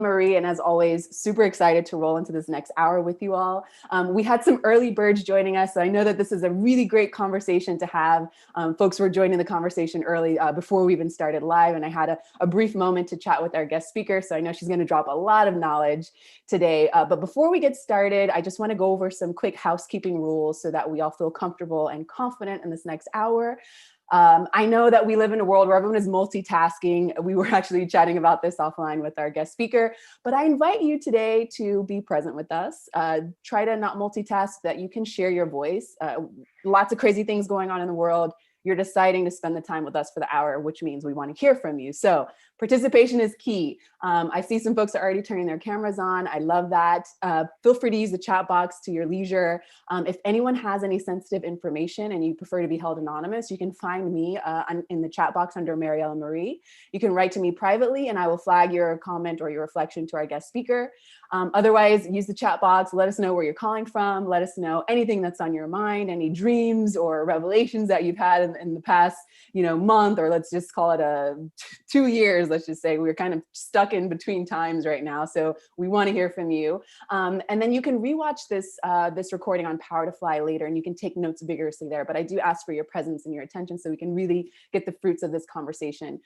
Marie, and as always, super excited to roll into this next hour with you all. We had some early birds joining us, so I know that this is a really great conversation to have. Folks were joining the conversation early before we even started live, and I had a brief moment to chat with our guest speaker, so I know she's going to drop a lot of knowledge today. But before we get started, I just want to go over some quick housekeeping rules so that we all feel comfortable and confident in this next hour. I know that we live in a world where everyone is multitasking. We were actually chatting about this offline with our guest speaker, but I invite you today to be present with us. Try to not multitask so that you can share your voice. Lots of crazy things going on in the world. You're deciding to spend the time with us for the hour, which means we want to hear from you. So participation is key. I see some folks are already turning their cameras on. I love that. Feel free to use the chat box to your leisure. If anyone has any sensitive information and you prefer to be held anonymous, you can find me in the chat box under Mariella Marie. You can write to me privately and I will flag your comment or your reflection to our guest speaker. Otherwise, use the chat box. Let us know where you're calling from. Let us know anything that's on your mind, any dreams or revelations that you've had in the past, month, or let's just call it 2 years. Let's just say we're kind of stuck in between times right now. So we want to hear from you. And then you can rewatch this recording on Power to Fly later, and you can take notes vigorously there. But I do ask for your presence and your attention so we can really get the fruits of this conversation.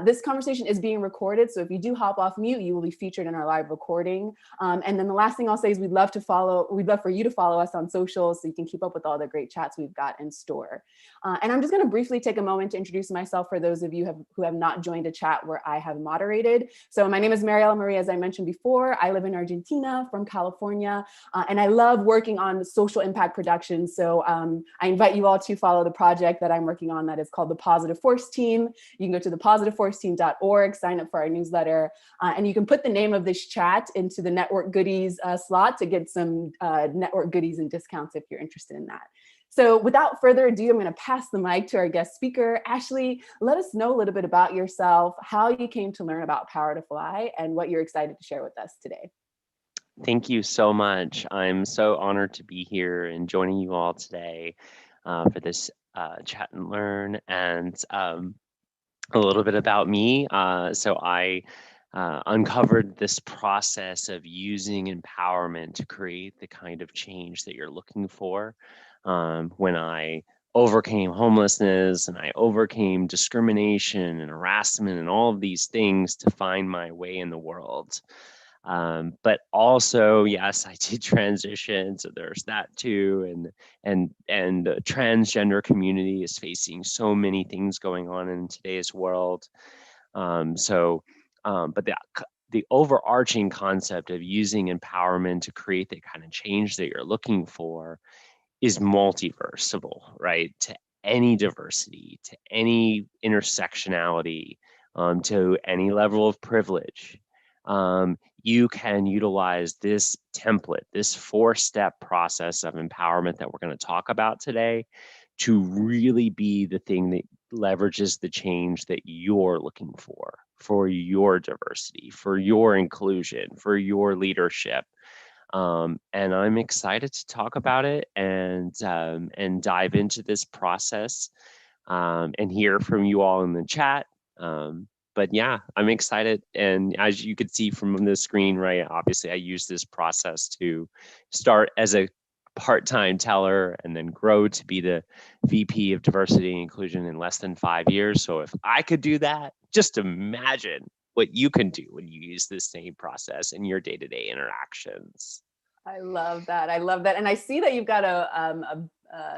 This conversation is being recorded. So if you do hop off mute, you will be featured in our live recording. And then the last thing I'll say is we'd love for you to follow us on socials so you can keep up with all the great chats we've got in store. And I'm just going to briefly take a moment to introduce myself for those of you who have not joined a chat where I have moderated. So my name is Mariella Marie, as I mentioned before. I live in Argentina, from California, and I love working on social impact production. So I invite you all to follow the project that I'm working on that is called the Positive Force Team. You can go to thepositiveforceteam.org, sign up for our newsletter, and you can put the name of this chat into the network goodies slot to get some network goodies and discounts if you're interested in that. So without further ado, I'm going to pass the mic to our guest speaker. Ashley, let us know a little bit about yourself, how you came to learn about Power to Fly, and what you're excited to share with us today. Thank you so much. I'm so honored to be here and joining you all today for this chat and learn. And a little bit about me. So I uncovered this process of using empowerment to create the kind of change that you're looking for when I overcame homelessness and I overcame discrimination and harassment and all of these things to find my way in the world. But also, yes, I did transition, so there's that too. And the transgender community is facing so many things going on in today's world. But the overarching concept of using empowerment to create the kind of change that you're looking for is multiversal, right? To any diversity, to any intersectionality, to any level of privilege. You can utilize this template, this 4-step process of empowerment that we're going to talk about today to really be the thing that leverages the change that you're looking for your diversity, for your inclusion, for your leadership. And I'm excited to talk about it and dive into this process and hear from you all in the chat. But yeah, I'm excited. And as you could see from the screen, right, obviously I use this process to start as a part-time teller and then grow to be the VP of diversity and inclusion in less than 5 years. So if I could do that, just imagine what you can do when you use this same process in your day-to-day interactions. I love that. I love that. And I see that you've got a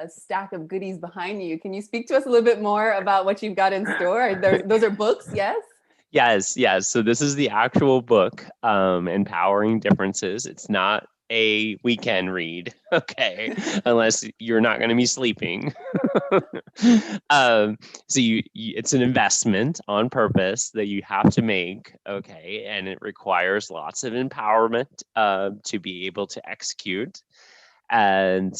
stack of goodies behind you. Can you speak to us a little bit more about what you've got in store? Those are books, yes? Yes. So this is the actual book, Empowering Differences. It's not a weekend read, okay, unless you're not going to be sleeping. So it's an investment on purpose that you have to make, okay, and it requires lots of empowerment to be able to execute. And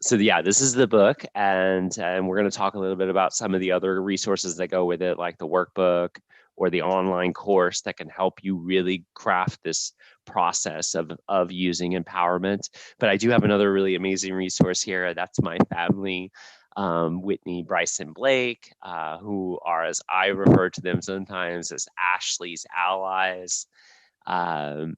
so yeah, this is the book, and we're going to talk a little bit about some of the other resources that go with it, like the workbook or the online course that can help you really craft this process of using empowerment. But I do have another really amazing resource here. That's my family, Whitney, Bryson, Blake, who are, as I refer to them sometimes, as Ashley's allies. Um,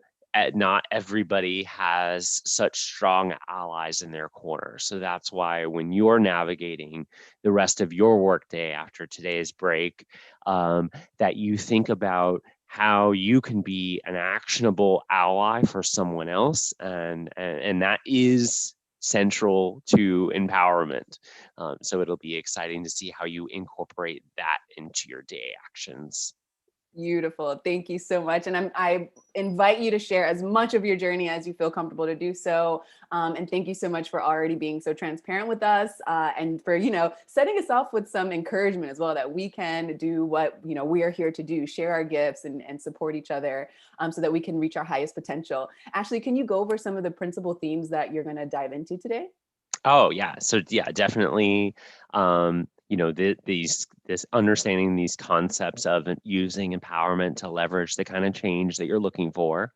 Not everybody has such strong allies in their corner. So that's why when you're navigating the rest of your workday after today's break, that you think about how you can be an actionable ally for someone else, and that is central to empowerment. So it'll be exciting to see how you incorporate that into your day actions. Beautiful. Thank you so much. And I invite you to share as much of your journey as you feel comfortable to do so. And thank you so much for already being so transparent with us, and for, setting us off with some encouragement as well, that we can do what, we are here to do, share our gifts and support each other, so that we can reach our highest potential. Ashley, can you go over some of the principal themes that you're going to dive into today? Oh yeah, so yeah, definitely. This understanding these concepts of using empowerment to leverage the kind of change that you're looking for,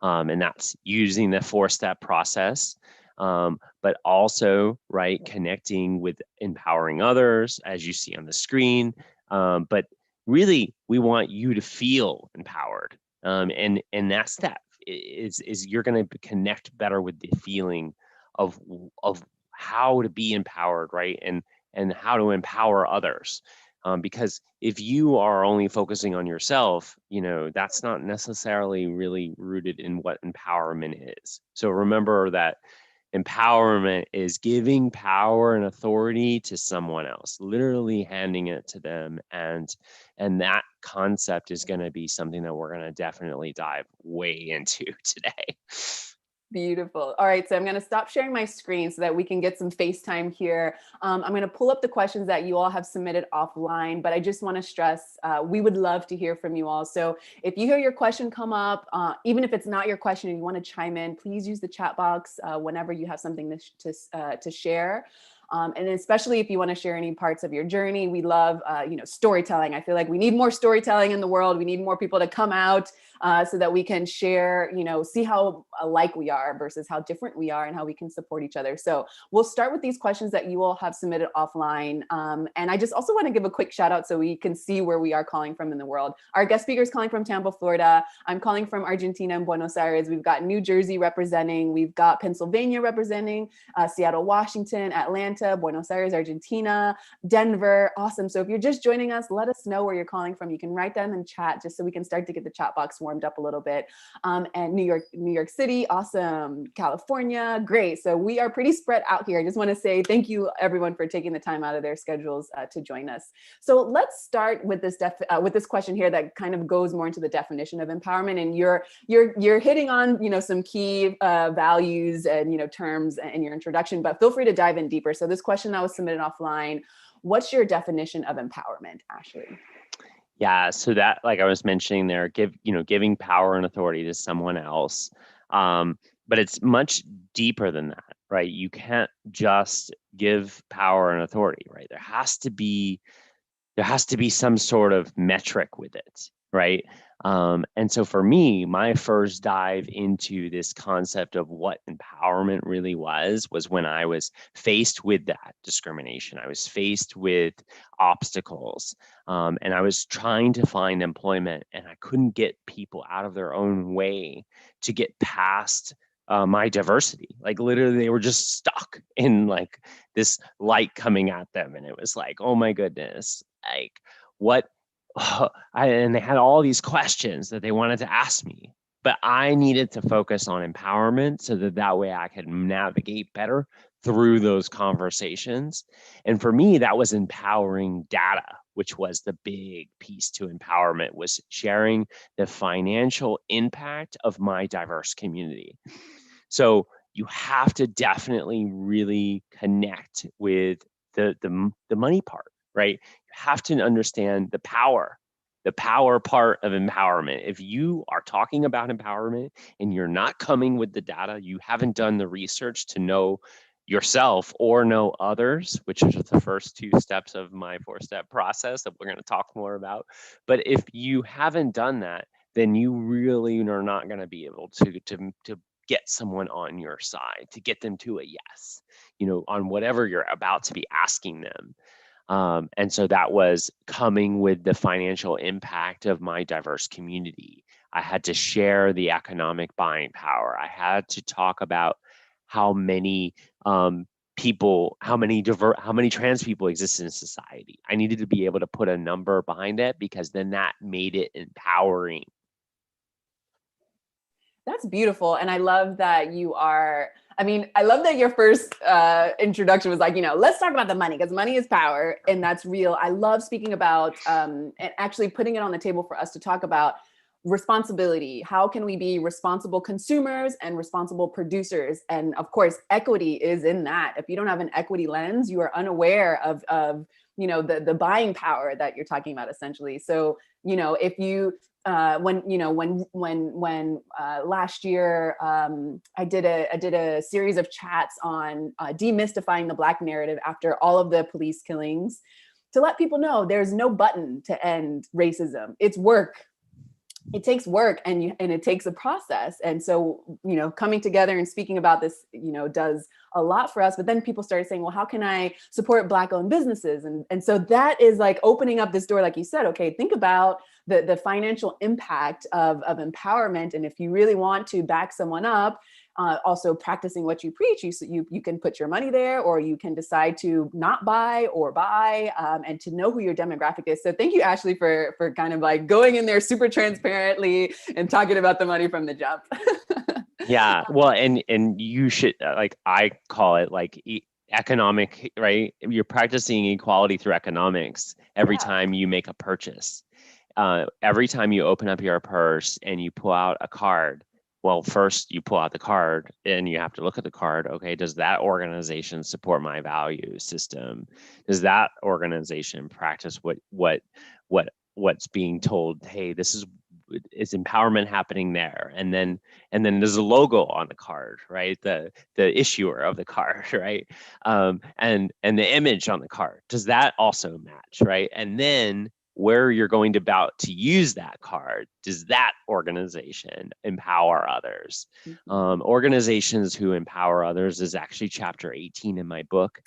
and that's using the four-step process, but also right connecting with empowering others, as you see on the screen. But really, we want you to feel empowered, and that's that is you're going to connect better with the feeling of of how to be empowered, right? And how to empower others. Because if you are only focusing on yourself, that's not necessarily really rooted in what empowerment is. So remember that empowerment is giving power and authority to someone else, literally handing it to them. And that concept is going to be something that we're going to definitely dive way into today. Beautiful. All right, so I'm going to stop sharing my screen so that we can get some FaceTime here. I'm going to pull up the questions that you all have submitted offline, but I just want to stress, we would love to hear from you all. So if you hear your question come up, even if it's not your question and you want to chime in, please use the chat box whenever you have something to share. And especially if you want to share any parts of your journey, we love, storytelling. I feel like we need more storytelling in the world. We need more people to come out, so that we can share, see how alike we are versus how different we are and how we can support each other. So we'll start with these questions that you all have submitted offline. And I just also want to give a quick shout out so we can see where we are calling from in the world. Our guest speaker is calling from Tampa, Florida. I'm calling from Argentina and Buenos Aires. We've got New Jersey representing. We've got Pennsylvania representing, Seattle, Washington, Atlanta, Buenos Aires, Argentina, Denver. Awesome. So if you're just joining us, let us know where you're calling from. You can write down in chat just so we can start to get the chat box warmed up a little bit. And New York City, awesome. California, great. So we are pretty spread out here. I just want to say thank you everyone for taking the time out of their schedules to join us. So let's start with this question here that kind of goes more into the definition of empowerment. And you're hitting on some key values and terms in your introduction, but feel free to dive in deeper. So this question that was submitted offline: what's your definition of empowerment, Ashley? Yeah, so that, like I was mentioning there, giving power and authority to someone else. But it's much deeper than that, right? You can't just give power and authority, right? There has to be some sort of metric with it, right? And so for me, my first dive into this concept of what empowerment really was when I was faced with that discrimination. I was faced with obstacles, and I was trying to find employment, and I couldn't get people out of their own way to get past my diversity. Like literally, they were just stuck in like this light coming at them, and it was like, oh my goodness, like what? And they had all these questions that they wanted to ask me, but I needed to focus on empowerment so that way I could navigate better through those conversations. And for me, that was empowering data, which was the big piece to empowerment, was sharing the financial impact of my diverse community. So you have to definitely really connect with the money part, right? You have to understand the power part of empowerment. If you are talking about empowerment and you're not coming with the data, you haven't done the research to know yourself or know others, which is the first two steps of my four-step process that we're going to talk more about. But if you haven't done that, then you really are not going to be able to get someone on your side, to get them to a yes, on whatever you're about to be asking them. And so that was coming with the financial impact of my diverse community. I had to share the economic buying power. I had to talk about how many people, how many trans people exist in society. I needed to be able to put a number behind it, because then that made it empowering. That's beautiful. And I love that I love that your first introduction was like, let's talk about the money, because money is power and that's real. I love speaking about and actually putting it on the table for us to talk about responsibility. How can we be responsible consumers and responsible producers? And of course, equity is in that. If you don't have an equity lens, you are unaware of the buying power that you're talking about, essentially. So, if you when last year I did a series of chats on demystifying the Black narrative after all of the police killings, to let people know there's no button to end racism. It's work. It takes work, and it takes a process. And so, coming together and speaking about this, does a lot for us. But then people started saying, well, how can I support Black owned businesses? And so that is like opening up this door, like you said, okay, think about the financial impact of empowerment. And if you really want to back someone up, also practicing what you preach, you can put your money there, or you can decide to not buy or buy, and to know who your demographic is. So thank you, Ashley, for kind of like going in there super transparently and talking about the money from the jump. Yeah, well, and you should, like, I call it like economic, right? You're practicing equality through economics every time you make a purchase. Every time you open up your purse and you pull out a card, well, first you pull out the card and you have to look at the card. Okay, does that organization support my value system? Does that organization practice what's being told? Hey, this is empowerment happening there. And then there's a logo on the card, right? The issuer of the card, right? And the image on the card, does that also match, right? And then where you're going to use that card, does that organization empower others? Organizations who empower others is actually chapter 18 in my book.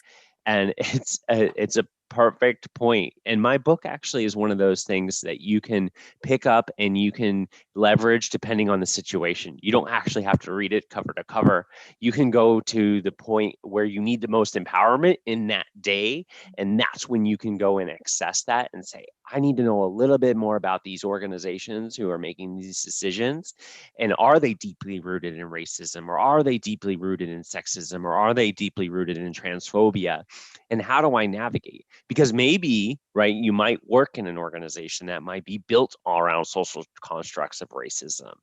And it's a perfect point. And my book actually is one of those things that you can pick up and you can leverage depending on the situation. You don't actually have to read it cover to cover. You can go to the point where you need the most empowerment in that day. And that's when you can go and access that and say, I need to know a little bit more about these organizations who are making these decisions. And are they deeply rooted in racism? Or are they deeply rooted in sexism? Or are they deeply rooted in transphobia? And how do I navigate? Because maybe, right, you might work in an organization that might be built all around social constructs of racism.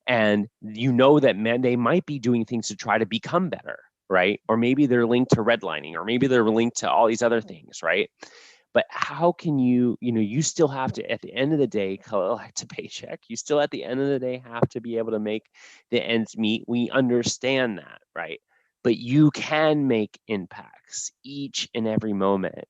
And you know that they might be doing things to try to become better, right? Or maybe they're linked to redlining, or maybe they're linked to all these other things, right? But how can you still have to, at the end of the day, collect a paycheck. You still, at the end of the day, have to be able to make the ends meet. We understand that, right? But you can make impacts each and every moment.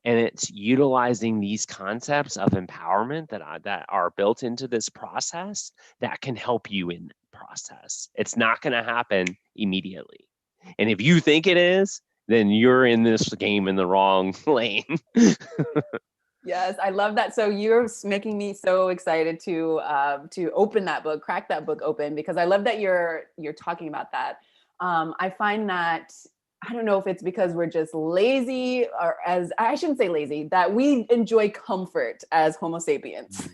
And it's utilizing these concepts of empowerment that are built into this process that can help you in the process. It's not going to happen immediately. And if you think it is, then you're in this game in the wrong lane. Yes, I love that. So you're making me so excited to open that book, crack that book open, because I love that you're talking about that. I find that, I don't know if it's because we're just lazy, or as I shouldn't say lazy, that we enjoy comfort as Homo sapiens.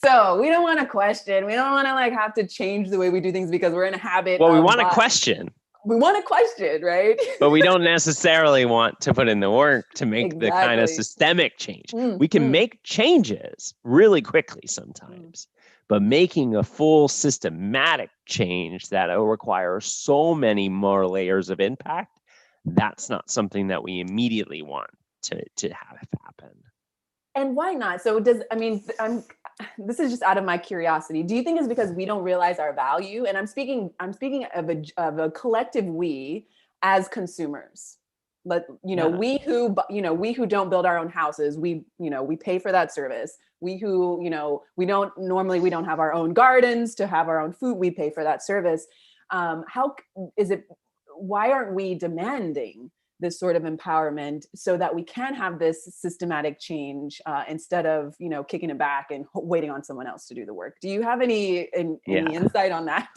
So we don't want to question. We don't want to like have to change the way we do things because we're in a habit. Well, we want to question. We want to question, right? But we don't necessarily want to put in the work to make the kind of systemic change. We can make changes really quickly sometimes, but making a full systematic change that will require so many more layers of impact, that's not something that we immediately want to have happen. And why not? So this is just out of my curiosity. Do you think it's because we don't realize our value? And I'm speaking of a collective we as consumers. But we who don't build our own houses, we pay for that service. We who, we don't have our own gardens to have our own food, we pay for that service. Why aren't we demanding this sort of empowerment so that we can have this systematic change instead of, kicking it back and waiting on someone else to do the work. Do you have any Yeah. insight on that?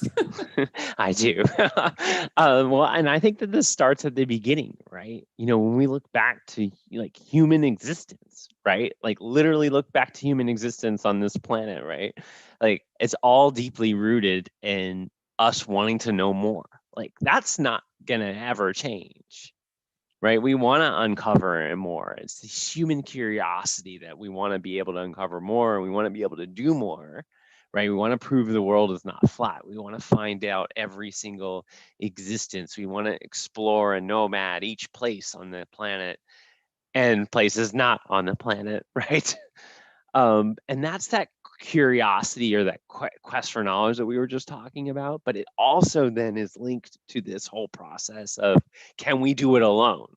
I do. Well, and I think that this starts at the beginning, right? When we look back to like human existence, right? Like literally look back to human existence on this planet, right? Like it's all deeply rooted in us wanting to know more. Like that's not gonna ever change, right? We want to uncover more. It's this human curiosity that we want to be able to uncover more. We want to be able to do more, right? We want to prove the world is not flat. We want to find out every single existence. We want to explore and nomad each place on the planet and places not on the planet, right? And that's that curiosity or that quest for knowledge that we were just talking about. But it also then is linked to this whole process of, can we do it alone?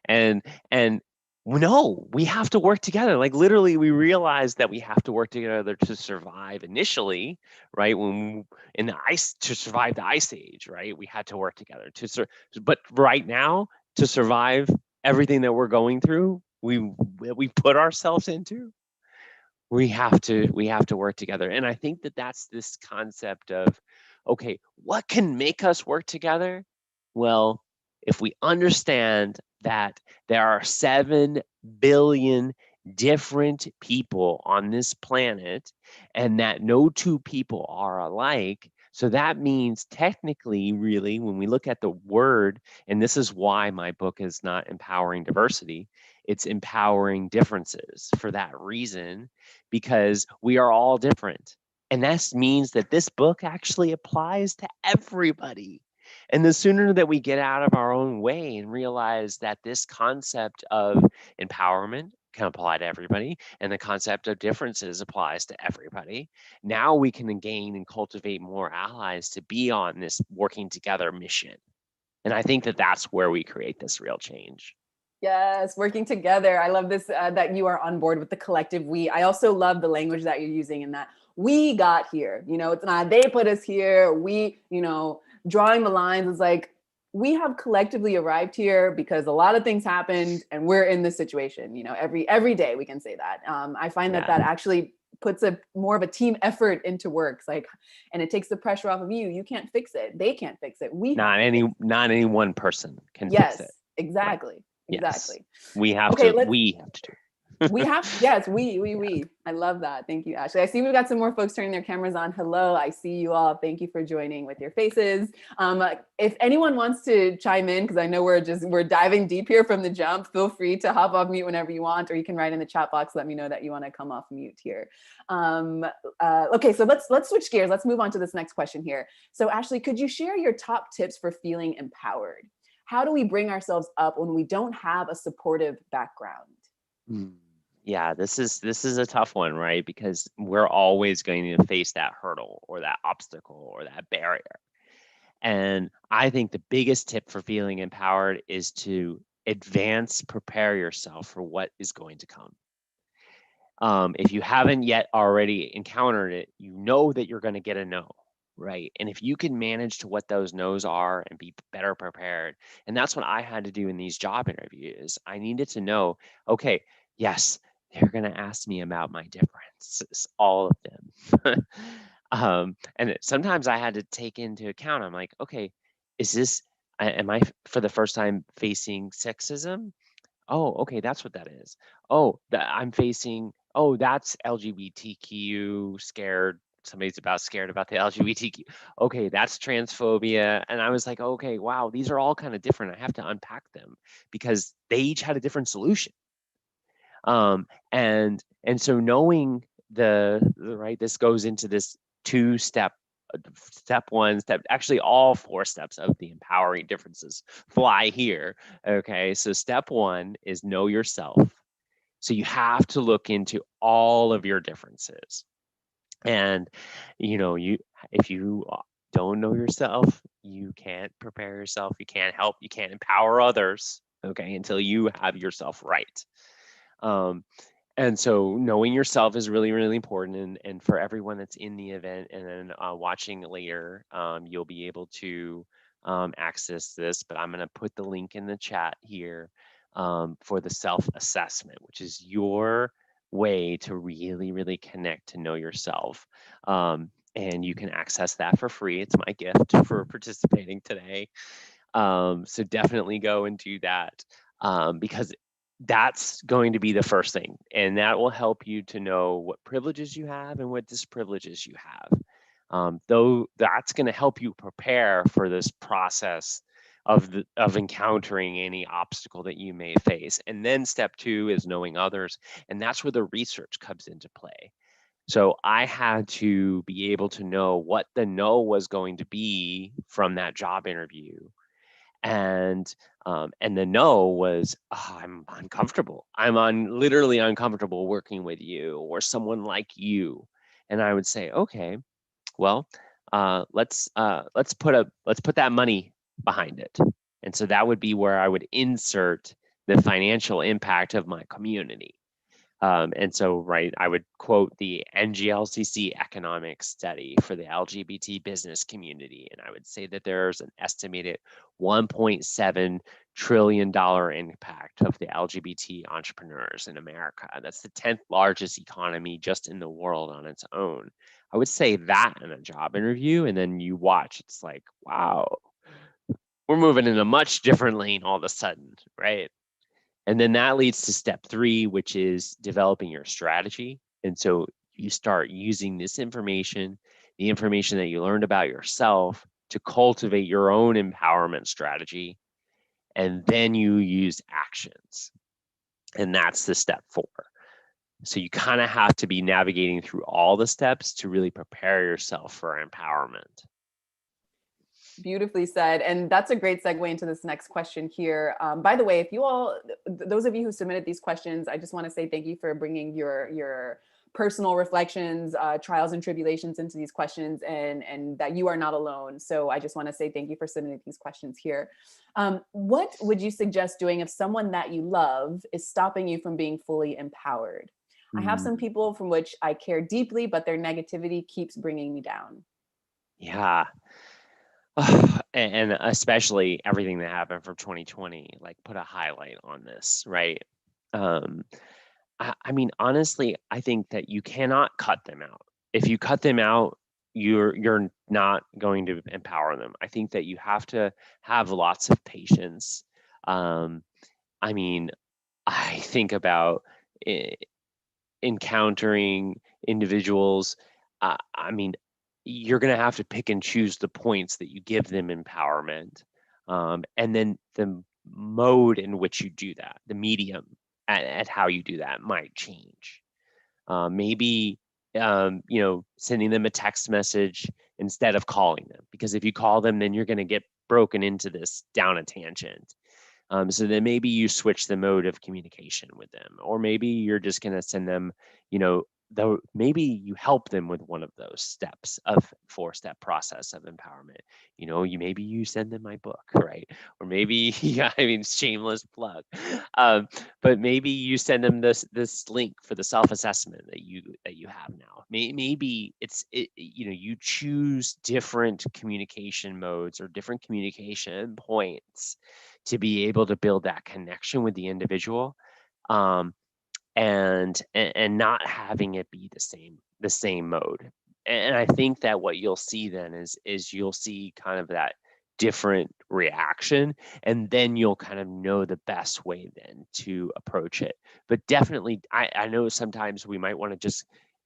And no, we have to work together. Like literally, we realize that we have to work together to survive initially, right? When in the ice to survive the ice age, right? We had to work together but right now to survive everything that we're going through, we put ourselves into, we have to work together. And I think that that's this concept of, okay, what can make us work together? Well, if we understand that there are 7 billion different people on this planet and that no two people are alike, so that means technically, really, when we look at the word, and this is why my book is not empowering diversity, it's empowering differences for that reason, because we are all different. And that means that this book actually applies to everybody. And the sooner that we get out of our own way and realize that this concept of empowerment can apply to everybody and the concept of differences applies to everybody, now we can gain and cultivate more allies to be on this working together mission. And I think that that's where we create this real change. Yes, working together. I love this that you are on board with the collective we. I also love the language that you're using in that we got here. It's not they put us here. We, drawing the lines is like we have collectively arrived here because a lot of things happened and we're in this situation. Every day we can say that. I find that actually puts a more of a team effort into works, like, and it takes the pressure off of you. You can't fix it. They can't fix it. We not any one person can fix yes, it. exactly. Right. Exactly. Yes. We have Okay, to do. we have, yes, we. I love that. Thank you, Ashley. I see we've got some more folks turning their cameras on. Hello, I see you all. Thank you for joining with your faces. If anyone wants to chime in, because I know we're diving deep here from the jump, feel free to hop off mute whenever you want, or you can write in the chat box, let me know that you want to come off mute here. Okay, so let's switch gears. Let's move on to this next question here. So Ashley, could you share your top tips for feeling empowered? How do we bring ourselves up when we don't have a supportive background? Yeah, this is a tough one, right? Because we're always going to face that hurdle or that obstacle or that barrier. And I think the biggest tip for feeling empowered is to prepare yourself for what is going to come. If you haven't yet already encountered it, you know that you're going to get a no, right? And if you can manage to what those no's are and be better prepared, and that's what I had to do in these job interviews. I needed to know, okay, yes, they're going to ask me about my differences, all of them. And sometimes I had to take into account, I'm like, okay, am I for the first time facing sexism? Oh, okay, that's what that is. Oh, I'm facing, oh, that's LGBTQ scared. Somebody's scared about the LGBTQ. Okay, that's transphobia. And I was like, okay, wow, these are all kind of different. I have to unpack them because they each had a different solution. And so knowing right, this goes into this step one, actually all 4 steps of the empowering differences fly here. Okay, so step 1 is know yourself. So you have to look into all of your differences. And if you don't know yourself, you can't prepare yourself, you can't help, you can't empower others, okay, until you have yourself right. And so knowing yourself is really, really important. And for everyone that's in the event and then watching later, you'll be able to access this, but I'm going to put the link in the chat here for the self-assessment, which is your way to really, really connect to know yourself. And you can access that for free. It's my gift for participating today. So definitely go and do that because that's going to be the first thing. And that will help you to know what privileges you have and what disprivileges you have. Though that's going to help you prepare for this process of encountering any obstacle that you may face. And then step 2 is knowing others. And that's where the research comes into play. So I had to be able to know what the no was going to be from that job interview. And the no was, oh, I'm uncomfortable. Literally uncomfortable working with you or someone like you. And I would say, okay, well, let's put that money behind it. And so that would be where I would insert the financial impact of my community. And so, right, I would quote the NGLCC economic study for the LGBT business community. And I would say that there's an estimated $1.7 trillion impact of the LGBT entrepreneurs in America. That's the 10th largest economy just in the world on its own. I would say that in a job interview, and then you watch, it's like, wow, we're moving in a much different lane all of a sudden, right? And then that leads to step 3, which is developing your strategy. And so you start using this information, the information that you learned about yourself, to cultivate your own empowerment strategy. And then you use actions. And that's the step 4. So you kind of have to be navigating through all the steps to really prepare yourself for empowerment. Beautifully said. And that's a great segue into this next question here. By the way, if you all, those of you who submitted these questions, I just want to say thank you for bringing your personal reflections, trials and tribulations into these questions, and that you are not alone. So I just want to say thank you for submitting these questions here. What would you suggest doing if someone that you love is stopping you from being fully empowered? I have some people from which I care deeply, but their negativity keeps bringing me down. Yeah. And especially everything that happened from 2020, like put a highlight on this, right? I mean, honestly, I think that you cannot cut them out. If you cut them out, you're not going to empower them. I think that you have to have lots of patience. I mean, I think about encountering individuals. I mean, you're going to have to pick and choose the points that you give them empowerment, and then the mode in which you do that, the medium at how you do that might change. Maybe sending them a text message instead of calling them, because if you call them, then you're going to get broken into this down a tangent. So then maybe you switch the mode of communication with them, or maybe you're just going to send them, though maybe you help them with one of those steps of 4-step process of empowerment. Maybe you send them my book, right? Or maybe, yeah, I mean, shameless plug, but maybe you send them this link for the self-assessment that you have now. Maybe you choose different communication modes or different communication points to be able to build that connection with the individual. And not having it be the same mode. And I think that what you'll see then is you'll see kind of that different reaction, and then you'll kind of know the best way then to approach it. But definitely, I know sometimes we might want to just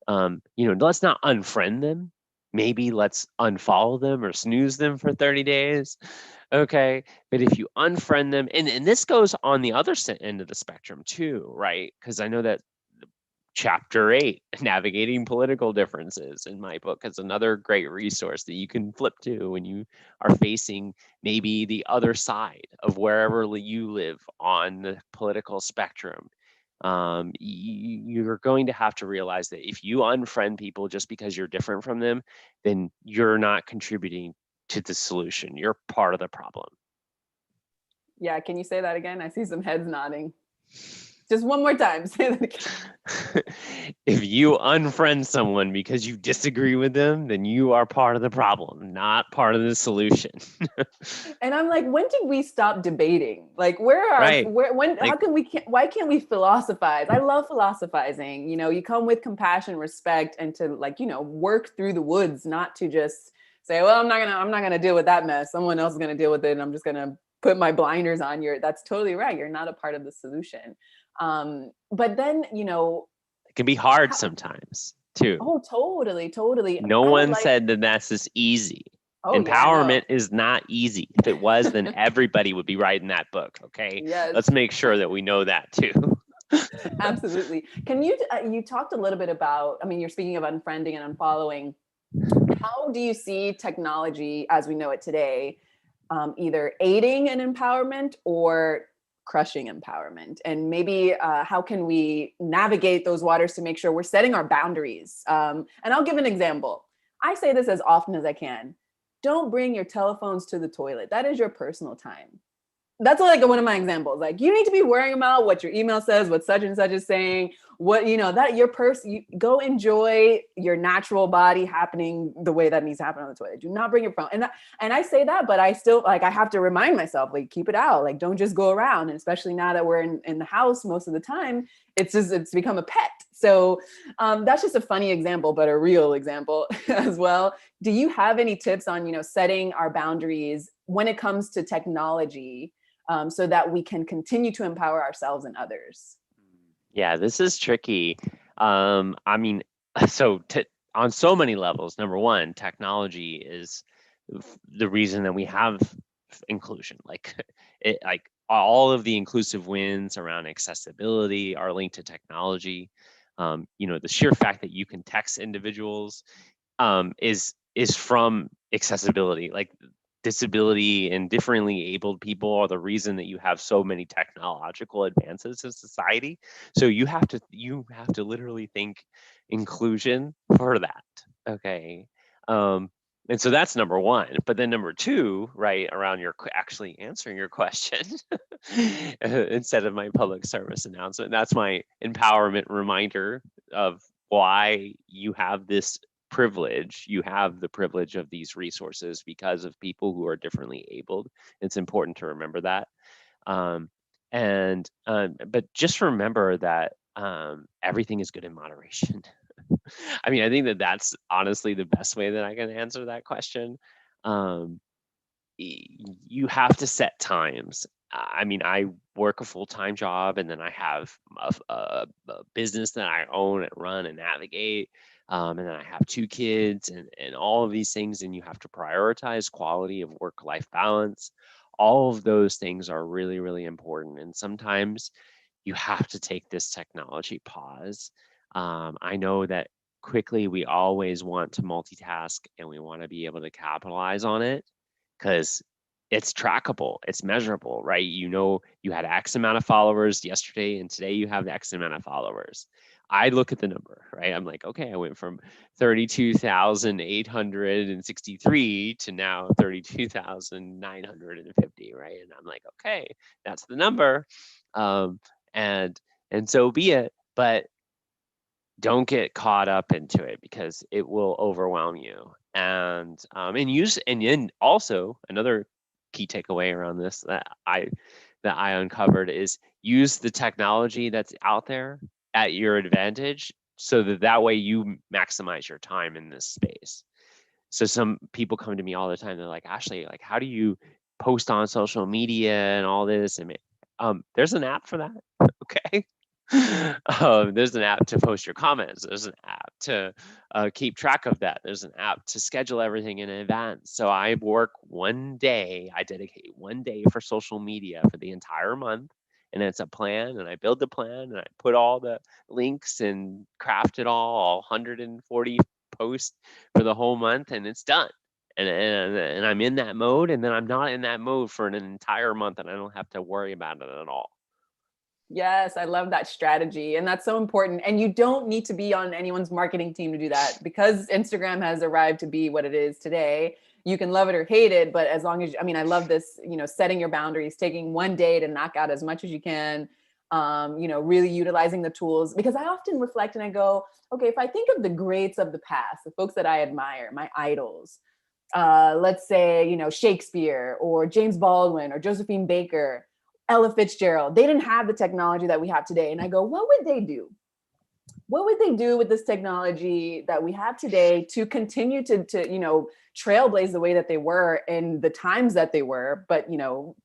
let's not unfriend them. Maybe let's unfollow them or snooze them for 30 days. Okay. But if you unfriend them, and this goes on the other end of the spectrum too, right? Because I know that chapter 8, Navigating Political Differences, in my book, is another great resource that you can flip to when you are facing maybe the other side of wherever you live on the political spectrum. You're going to have to realize that if you unfriend people just because you're different from them, then you're not contributing to the solution. You're part of the problem. Yeah, can you say that again? I see some heads nodding. Just one more time. Say that again. If you unfriend someone because you disagree with them, then you are part of the problem, not part of the solution. And I'm like, when did we stop debating? Like, Right. how Like, can why can't we philosophize? I love philosophizing. You know, you come with compassion, respect, and to, like, you know, work through the woods, not to just say, well, I'm not gonna deal with that mess. Someone else is gonna deal with it, and I'm just gonna put my blinders on. That's totally right. You're not a part of the solution. But then, you know, it can be hard how, sometimes too. oh, totally, totally. No I would one like, said that that's just easy. oh yeah, Empowerment no. is not easy. If it was, then everybody would be writing that book. Okay. Yes. Let's make sure that we know that too. Absolutely. Can you, you talked a little bit about, I mean, you're speaking of unfriending and unfollowing. How do you see technology as we know it today, either aiding in empowerment or crushing empowerment? And maybe how can we navigate those waters to make sure we're setting our boundaries? And I'll give an example. I say this as often as I can. Don't bring your telephones to the toilet. That is your personal time. That's like one of my examples. Like, you need to be worrying about what your email says, what such and such is saying, what, you know, that your person, you go enjoy your natural body happening the way that needs to happen on the toilet. Do not bring your phone. And I say that, but I still, like, I have to remind myself, like, keep it out. Like, don't just go around. And especially now that we're in the house most of the time, it's become a pet. So that's just a funny example, but a real example as well. Do you have any tips on, you know, setting our boundaries when it comes to technology, so that we can continue to empower ourselves and others? Yeah, this is tricky. I mean, so on so many levels, number one, technology is the reason that we have inclusion. Like like all of the inclusive wins around accessibility are linked to technology. You know, the sheer fact that you can text individuals is from accessibility. Like disability and differently abled people are the reason that you have so many technological advances in society. So you have to literally think inclusion for that. Okay. Um, and so that's number one. But then number two, right, around your actually answering your question instead of my public service announcement, that's my empowerment reminder of why you have this privilege. You have the privilege of these resources because of people who are differently abled. It's important to remember that. Um, but just remember that everything is good in moderation. I mean, I think that that's honestly the best way that I can answer that question. Um, you have to set times. I mean, I work a full-time job and then I have a business that I own and run and navigate. And then I have two kids and all of these things, and you have to prioritize quality of work-life balance. All of those things are really, really important. And sometimes you have to take this technology pause. I know that quickly we always want to multitask and we want to be able to capitalize on it because it's trackable, it's measurable, right? You know, you had X amount of followers yesterday, and today you have X amount of followers. I look at the number, right? I'm like, okay, I went from 32,863 to now 32,950, right? And I'm like, okay, that's the number, um, and so be it. But don't get caught up into it because it will overwhelm you. And then also another key takeaway around this that I uncovered is use the technology that's out there at your advantage so that way you maximize your time in this space. So some people come to me all the time. They're like, Ashley, like, how do you post on social media and all this? And there's an app for that. Okay. There's an app to post your comments. There's an app to keep track of that. There's an app to schedule everything in advance. So I work one day, I dedicate one day for social media for the entire month. And it's a plan, and I build the plan, and I put all the links and craft it all 140 posts for the whole month, and it's done. And I'm in that mode, and then I'm not in that mode for an entire month, and I don't have to worry about it at all. Yes, I love that strategy. And that's so important. And you don't need to be on anyone's marketing team to do that, because Instagram has arrived to be what it is today. You can love it or hate it, but as long as, I mean, I love this, you know, setting your boundaries, taking one day to knock out as much as you can. really utilizing the tools, because I often reflect and I go, okay, if I think of the greats of the past, the folks that I admire, my idols, let's say, Shakespeare or James Baldwin or Josephine Baker, Ella Fitzgerald, they didn't have the technology that we have today. And I go, what would they do? What would they do with this technology that we have today to continue to trailblaze the way that they were in the times that they were, but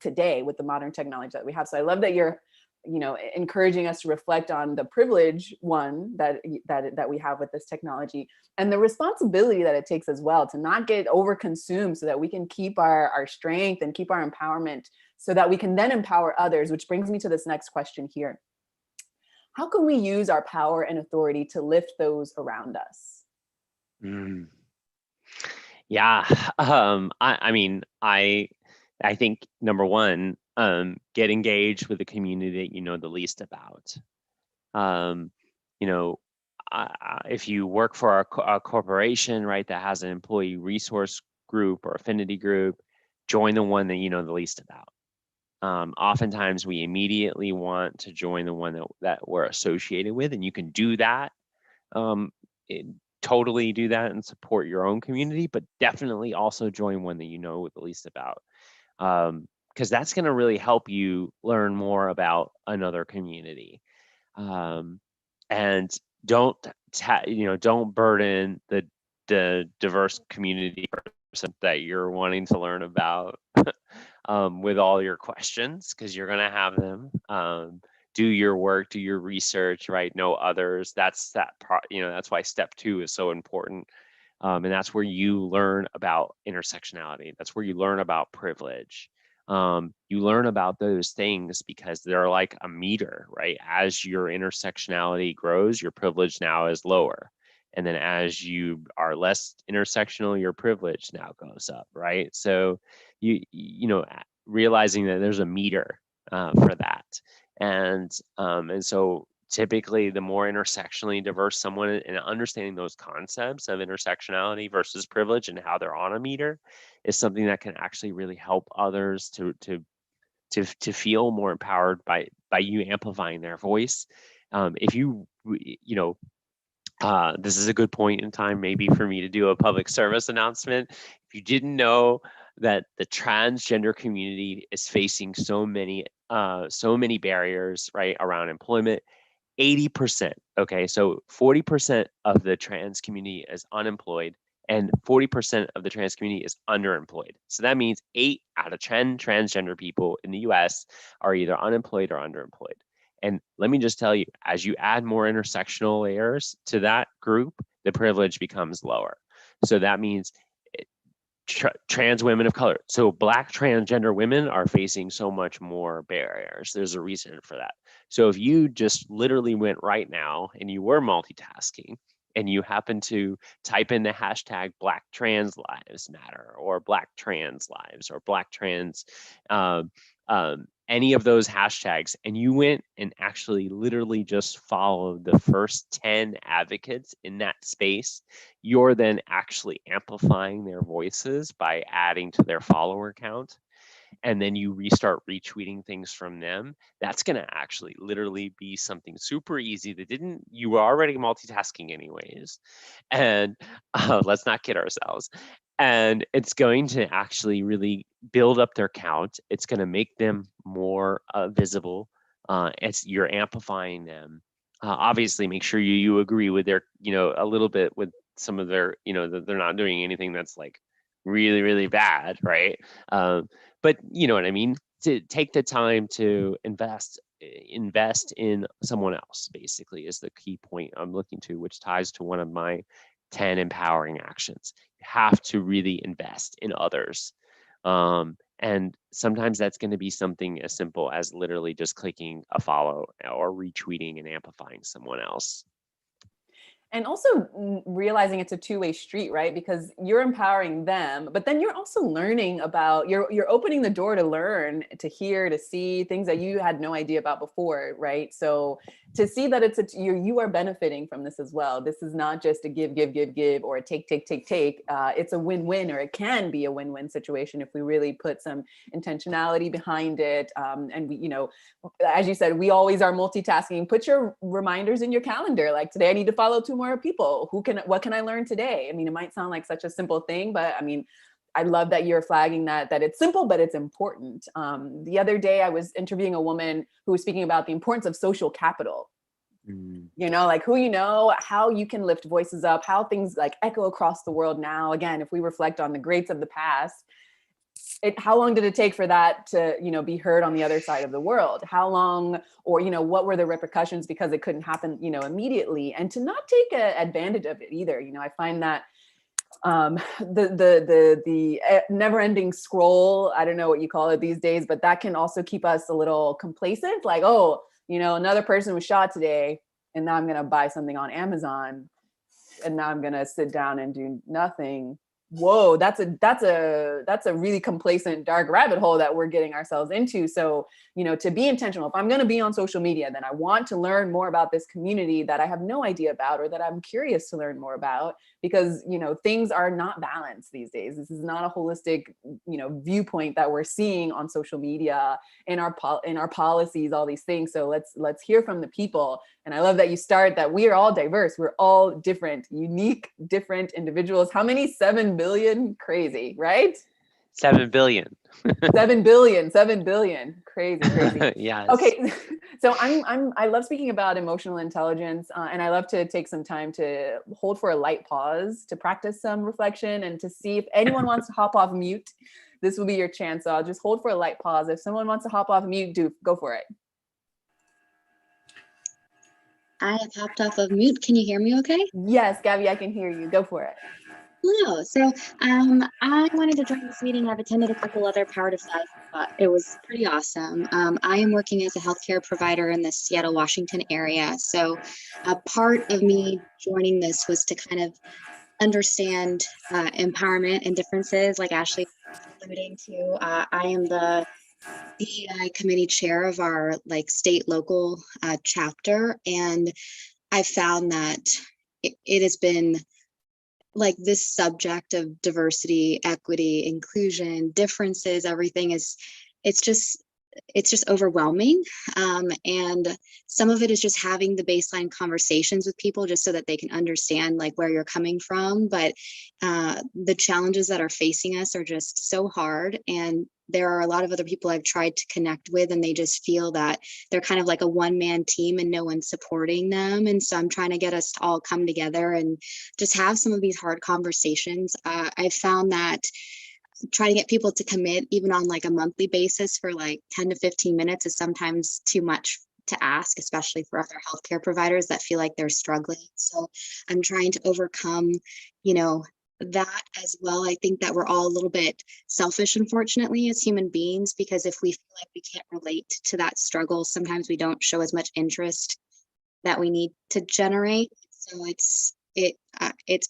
today with the modern technology that we have? So I love that you're encouraging us to reflect on the privilege that we have with this technology, and the responsibility that it takes as well to not get over consumed, so that we can keep our strength and keep our empowerment, so that we can then empower others. Which brings me to this next question here. How can we use our power and authority to lift those around us? Mm. Yeah. I mean, I think number one, get engaged with the community that you know the least about. Um, you know, if you work for a corporation, right, that has an employee resource group or affinity group, join the one that you know the least about. Oftentimes we immediately want to join the one that we're associated with, and you can do that. Totally do that and support your own community, but definitely also join one that you know the least about. Because that's going to really help you learn more about another community. And don't don't burden the diverse community person that you're wanting to learn about with all your questions, because you're going to have them. Do your work, do your research, right? Know others. That's why step 2 is so important. And that's where you learn about intersectionality. That's where you learn about privilege. You learn about those things because they're like a meter, right? As your intersectionality grows, your privilege now is lower. And then as you are less intersectional, your privilege now goes up, right? So realizing that there's a meter for that. And so typically the more intersectionally diverse someone, and understanding those concepts of intersectionality versus privilege and how they're on a meter is something that can actually really help others to feel more empowered by you amplifying their voice. If this is a good point in time maybe for me to do a public service announcement. If you didn't know that the transgender community is facing so many barriers, right, around employment, 80%, okay, so 40% of the trans community is unemployed and 40% of the trans community is underemployed. So that means 8 out of 10 transgender people in the US are either unemployed or underemployed. And let me just tell you, as you add more intersectional layers to that group, the privilege becomes lower. So that means trans women of color. So Black transgender women are facing so much more barriers. There's a reason for that. So if you just literally went right now and you were multitasking and you happen to type in the hashtag Black Trans Lives Matter or Black Trans Lives or Black Trans, any of those hashtags, and you went and actually literally just followed the first 10 advocates in that space, you're then actually amplifying their voices by adding to their follower count. And then you restart retweeting things from them. That's going to actually literally be something super easy that you were already multitasking anyways. And let's not kid ourselves. And it's going to actually really build up their count. It's going to make them more visible. You're amplifying them. Obviously, make sure you agree with their, a little bit with some of their, that they're not doing anything that's like really, really bad, right? But you know what I mean? To take the time to invest in someone else, basically, is the key point I'm looking to, which ties to one of my 10 empowering actions. You have to really invest in others. And sometimes that's going to be something as simple as literally just clicking a follow or retweeting and amplifying someone else. And also realizing it's a two-way street, right? Because you're empowering them, but then you're also learning about, you're opening the door to learn, to hear, to see things that you had no idea about before, right? So to see that you are benefiting from this as well. This is not just a give, or a take. It's a win-win, or it can be a win-win situation if we really put some intentionality behind it. And we, as you said, we always are multitasking. Put your reminders in your calendar. Like, today I need to follow 2 more people. What can I learn today? I mean, it might sound like such a simple thing, but I mean, I love that you're flagging that it's simple, but it's important. The other day I was interviewing a woman who was speaking about the importance of social capital. Like who how you can lift voices up, how things like echo across the world now. Again, if we reflect on the greats of the past, how long did it take for that to, be heard on the other side of the world? How long, or, what were the repercussions because it couldn't happen, immediately, and to not take advantage of it either. I find that the never-ending scroll, I don't know what you call it these days, but that can also keep us a little complacent. Like, oh, another person was shot today, and now I'm going to buy something on Amazon, and now I'm going to sit down and do nothing. Whoa, that's a really complacent, dark rabbit hole that we're getting ourselves into. So, to be intentional, if I'm going to be on social media, then I want to learn more about this community that I have no idea about, or that I'm curious to learn more about, because, things are not balanced these days. This is not a holistic, viewpoint that we're seeing on social media, in our policies, all these things. So let's hear from the people. And I love that you start that we are all diverse. We're all different, unique, different individuals. How many? 7 billion? Crazy, right? 7 billion. 7 billion. Crazy. Yes. Okay. So I love speaking about emotional intelligence, and I love to take some time to hold for a light pause, to practice some reflection, and to see if anyone wants to hop off mute. This will be your chance. So I'll just hold for a light pause. If someone wants to hop off mute, go for it. I have hopped off of mute. Can you hear me okay? Yes, Gabby, I can hear you. Go for it. Hello. So I wanted to join this meeting. I've attended a couple other Power to 5, but it was pretty awesome. I am working as a healthcare provider in the Seattle, Washington area. So a part of me joining this was to kind of understand empowerment and differences, like Ashley alluding to. I am the DEI committee chair of our state local chapter, and I found that it has been this subject of diversity, equity, inclusion, differences, everything it's just overwhelming. And some of it is just having the baseline conversations with people just so that they can understand where you're coming from. But the challenges that are facing us are just so hard. And there are a lot of other people I've tried to connect with, and they just feel that they're kind of like a one-man team and no one's supporting them. And so I'm trying to get us to all come together and just have some of these hard conversations. I found that trying to get people to commit even on a monthly basis for 10 to 15 minutes is sometimes too much to ask, especially for other healthcare providers that feel like they're struggling. So I'm trying to overcome, that as well. I think that we're all a little bit selfish, unfortunately, as human beings, because if we feel like we can't relate to that struggle, sometimes we don't show as much interest that we need to generate. So it's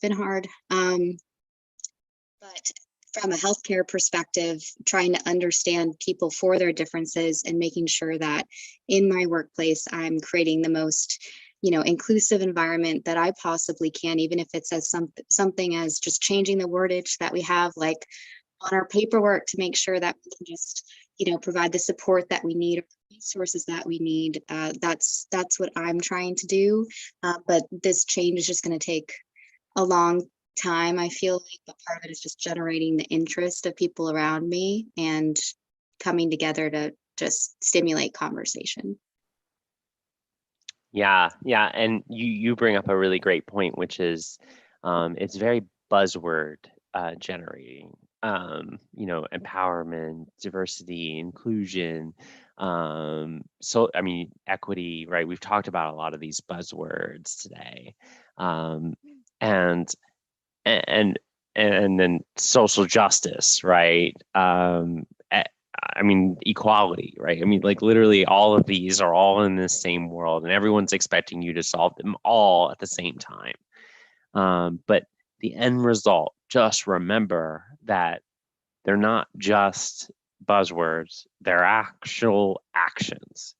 been hard. But from a healthcare perspective, trying to understand people for their differences and making sure that in my workplace, I'm creating the most, inclusive environment that I possibly can, even if it's as something as just changing the wordage that we have on our paperwork to make sure that we can just, provide the support that we need, or resources that we need. That's what I'm trying to do. But this change is just going to take a long time, I feel but part of it is just generating the interest of people around me and coming together to just stimulate conversation. Yeah, and you bring up a really great point, which is it's very buzzword generating. Empowerment, diversity, inclusion, equity, right? We've talked about a lot of these buzzwords today. And then social justice, right? Equality, right? Literally all of these are all in the same world, and everyone's expecting you to solve them all at the same time. But the end result, just remember that they're not just buzzwords, they're actual actions.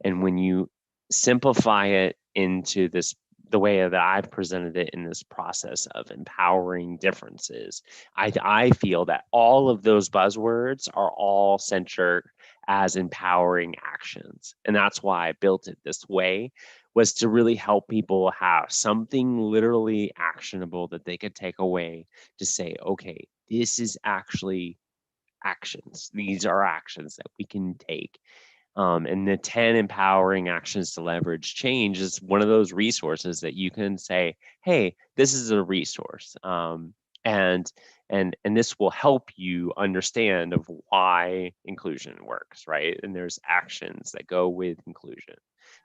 And when you simplify it into the way that I've presented it in this process of empowering differences, I feel that all of those buzzwords are all centered as empowering actions. And that's why I built it this way, was to really help people have something literally actionable that they could take away to say, okay, this is actually actions. These are actions that we can take. And the 10 empowering actions to leverage change is one of those resources that you can say, hey, this is a resource. And this will help you understand of why inclusion works, right? And there's actions that go with inclusion.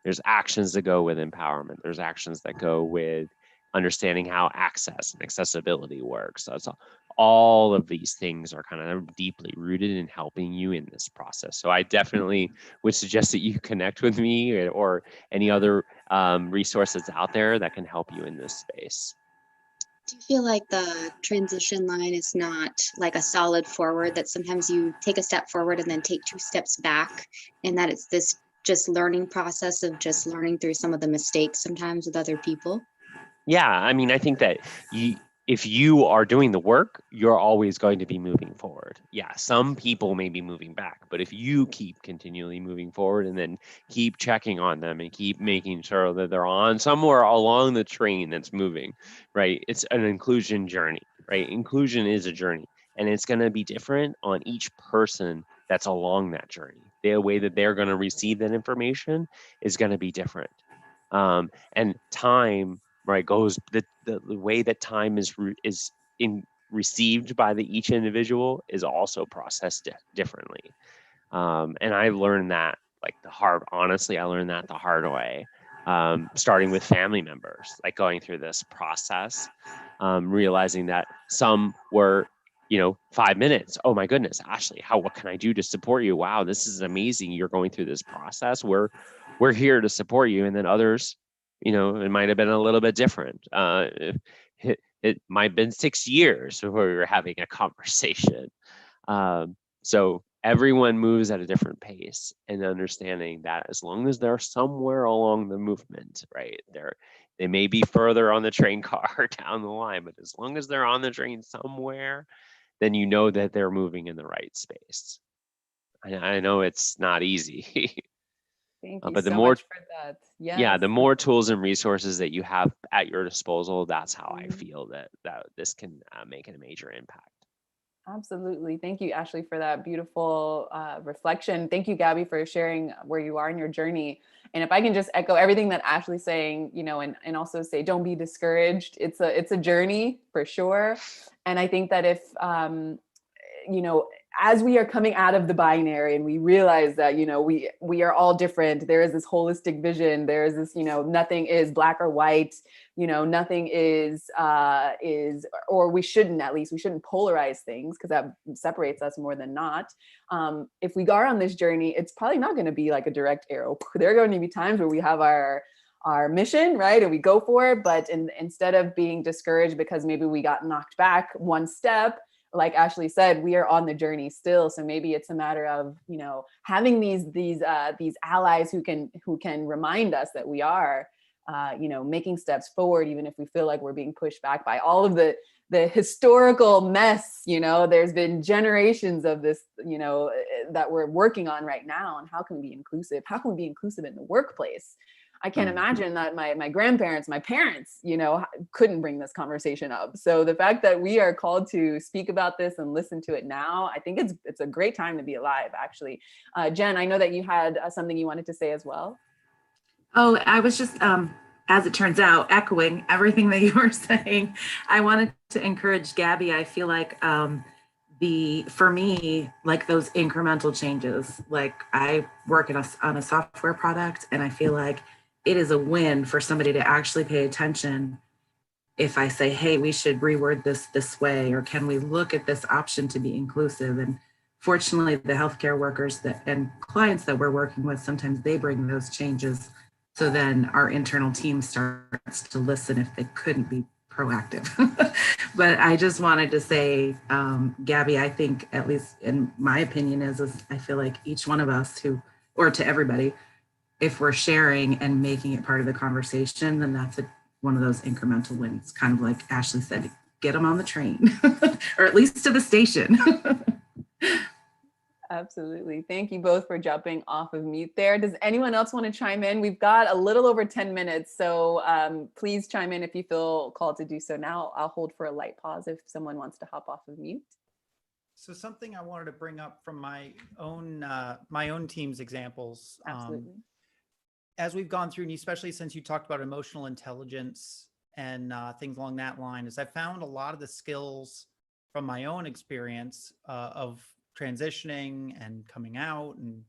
There's actions that go with empowerment. There's actions that go with understanding how access and accessibility works. So it's all of these things are kind of deeply rooted in helping you in this process. So I definitely would suggest that you connect with me or any other resources out there that can help you in this space. Do you feel like the transition line is not like a solid forward, that sometimes you take a step forward and then take 2 steps back, and that it's this just learning process of just learning through some of the mistakes sometimes with other people? Yeah, I mean, I think that if you are doing the work, you're always going to be moving forward. Yeah, some people may be moving back, but if you keep continually moving forward and then keep checking on them and keep making sure that they're on somewhere along the train that's moving, right? It's an inclusion journey, right? Inclusion is a journey, and it's going to be different on each person that's along that journey. The way that they're going to receive that information is going to be different. And time, right, goes the way that time is received by each individual is also processed differently. And I learned that honestly, I learned that the hard way. Starting with family members, like going through this process, realizing that some were 5 minutes. Oh my goodness, Ashley, what can I do to support you? Wow, this is amazing. You're going through this process. We're here to support you. And then others, it might have been a little bit different. It might have been 6 years before we were having a conversation. So everyone moves at a different pace, and understanding that as long as they're somewhere along the movement, right, they may be further on the train car down the line, but as long as they're on the train somewhere, then you know that they're moving in the right space. I know it's not easy. Thank you but the so more much for that. yeah, Yes. the more tools and resources that you have at your disposal, that's how I feel that this can make a major impact. Absolutely. Thank you, Ashley, for that beautiful reflection. Thank you, Gabby, for sharing where you are in your journey. And if I can just echo everything that Ashley's saying, and also say, don't be discouraged. It's a journey for sure. And I think that if, as we are coming out of the binary and we realize that, we are all different, there is this holistic vision, there is this, nothing is black or white, nothing is, or we shouldn't polarize things, because that separates us more than not. If we are on this journey, it's probably not going to be like a direct arrow. There are going to be times where we have our mission, right? And we go for it, but instead of being discouraged because maybe we got knocked back one step, like Ashley said, we are on the journey still. So maybe it's a matter of, having these allies who can remind us that we are, making steps forward, even if we feel like we're being pushed back by all of the historical mess. There's been generations of this, that we're working on right now. And how can we be inclusive? How can we be inclusive in the workplace? I can't imagine that my grandparents, my parents, couldn't bring this conversation up. So the fact that we are called to speak about this and listen to it now, I think it's a great time to be alive, actually. Jen, I know that you had something you wanted to say as well. Oh, I was just, as it turns out, echoing everything that you were saying. I wanted to encourage Gabby. I feel like for me, like those incremental changes, like I work on a software product, and I feel like it is a win for somebody to actually pay attention. If I say, hey, we should reword this way, or can we look at this option to be inclusive? And fortunately, the healthcare workers and clients that we're working with, sometimes they bring those changes. So then our internal team starts to listen if they couldn't be proactive. But I just wanted to say, Gabby, I think, at least in my opinion, is I feel like each one of us or to everybody, if we're sharing and making it part of the conversation, then that's one of those incremental wins, kind of like Ashley said, get them on the train or at least to the station. Absolutely. Thank you both for jumping off of mute there. Does anyone else want to chime in? We've got a little over 10 minutes, so please chime in if you feel called to do so now. I'll hold for a light pause if someone wants to hop off of mute. So something I wanted to bring up from my own team's examples. Absolutely. As we've gone through, and especially since you talked about emotional intelligence and things along that line, is I found a lot of the skills from my own experience of transitioning and coming out and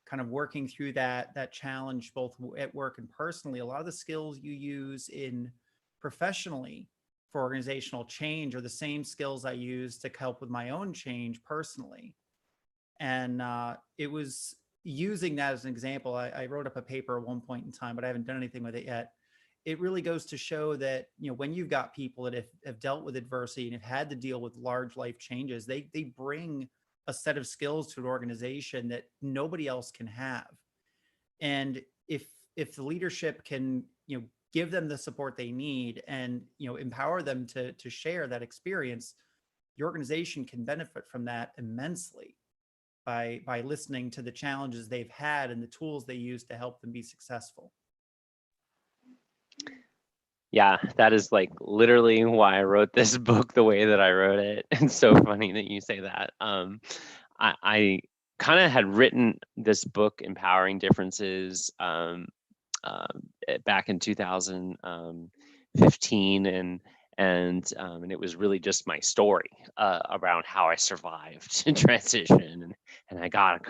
kind of working through that challenge, both at work and personally. A lot of the skills you use in professionally for organizational change are the same skills I use to help with my own change personally. And it was using that as an example. I wrote up a paper at one point in time, but I haven't done anything with it yet. It really goes to show that, you know, when you've got people that have dealt with adversity and have had to deal with large life changes, they bring a set of skills to an organization that nobody else can have. And if the leadership can, you know, give them the support they need and, you know, empower them to share that experience, the organization can benefit from that immensely by listening to the challenges they've had and the tools they use to help them be successful. Yeah, that is like literally why I wrote this book the way that I wrote it. It's so funny that you say that. I kind of had written this book, Empowering Differences, back in 2015, and it was really just my story around how I survived transition, and I got